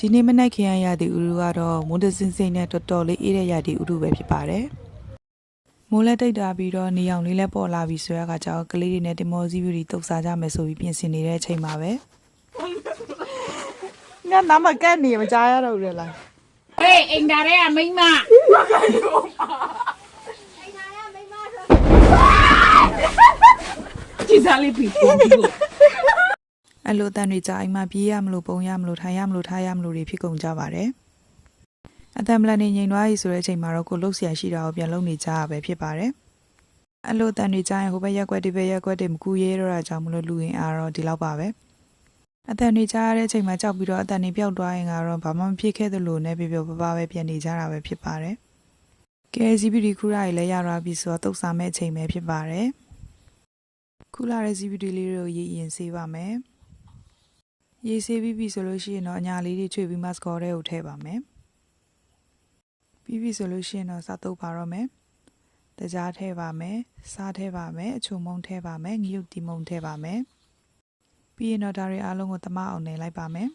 ဒီနေ့မနက်ခင်းရသည့်ဥရုကတော့မိုးတစင်းစိမ့်နဲ့တော်တော်လေးအေးတဲ့ရသည့်ဥရုပဲဖြစ်ပါတယ်မိုးလက်တိတ်တာပြီးတော့နေအောင်လေးလက်ပေါ်လာပြီးဆိုရကကြောက်ကလေးတွေနဲ့တင်မောစီးပြီးတုတ်စားကြမယ်ဆိုပြီးပြင်ဆင်နေတဲ့အချိန်မှာပဲငါနာမကတ်နေမကြားရတော့ဘူးလားဟေးအင်္ဂါရဲအမိမကြည်စားလေးပြီးပုံပြီးအဲ့လိုတန်တွေကြာအိမ်မှာပြေးရမလို့ပုံရမလို့ထိုင်ရမလို့ထားရမလို့တွေဖြစ်ကုန်ကြပါတယ်အတံမလန်နေငိန်သွားပြီဆိုတဲ့အချိန်မှာတော့ကိုလှုပ်ရှားရှိတာကိုပြန်လုပ်နေကြရပဲဖြစ်ပါတယ်အဲ့လိုတန်တွေကြာရင်ဟိုဘက်ရက်ွက်ဒီဘက်ရက်ွက်တွေမကူရဲတော့တာကြောင့်မလို့လူရင်အားတော့ဒီလောက်ပါပဲအတန်တွေကြားရတဲ့အချိန်မှာကြောက်ပြီးတော့အတန်တွေပျောက်သွားရင်ကတော့ဘာမှမဖြစ်ခဲ့သလိုနဲ့ပြပြပပပဲပြန်နေကြတာပဲဖြစ်ပါတယ်ကဲ CBD ခူရာကြီးလည်းရသွားပြီဆိုတော့တုတ်စားမဲ့အချိန်ပဲဖြစ်ပါတယ်ခူလာတဲ့ CBD လေးတွေကိုရေးရင်ဆေးပါမယ်ရေးဆေးပြီးပြီဆိုလို့ရှိရင်တော့အညာလေးတွေချွေပြီးမတ်စကောထဲကိုထည့်ပါမယ်ပြီးပြီဆိုလို့ရှိရင်တော့စားတုပ်ပါတော့မယ်တကြားထည့်ပါမယ်စားထည့်ပါမယ်အချုံမုံထည့်ပါမယ်ငရုတ်တီမုံထည့်ပါမယ်ပြီးရင်တော့ဒါတွေအားလုံးကိုတမအောင်နယ်လိုက်ပါမယ်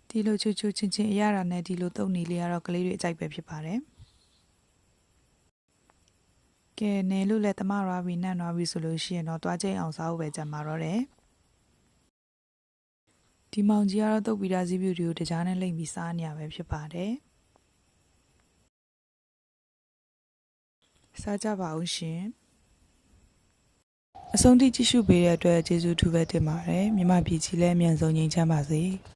ဒီလိုချူချူချင်းချင်းအရတာနဲ့ဒီလိုတုပ်နေလေးကတော့ကလေးတွေအကြိုက်ပဲဖြစ်ပါတယ်ကဲနယ်လို့လည်းတမရွာပြီးနန့်ရွာပြီးဆိုလို့ရှိရင်တော့တွားချိန်အောင်စားဖို့ပဲကြံပါတော့တယ်ဒီမောင်ကြီးကတော့တုပ်ပြီးသားစီးပြူတွေကိုတကြားနဲ့လိမ့်ပြီးစားနေရပဲဖြစ်ပါတယ်စားကြပါဦးရှင်အဆုံးထိကြည့်ရှုပေးတဲ့အတွက်ကျေးဇူးထူးပဲတင်ပါတယ်မြမပြည်ကြီးလည်းအမြန်ဆုံးငြိမ်းချမ်းပါစေ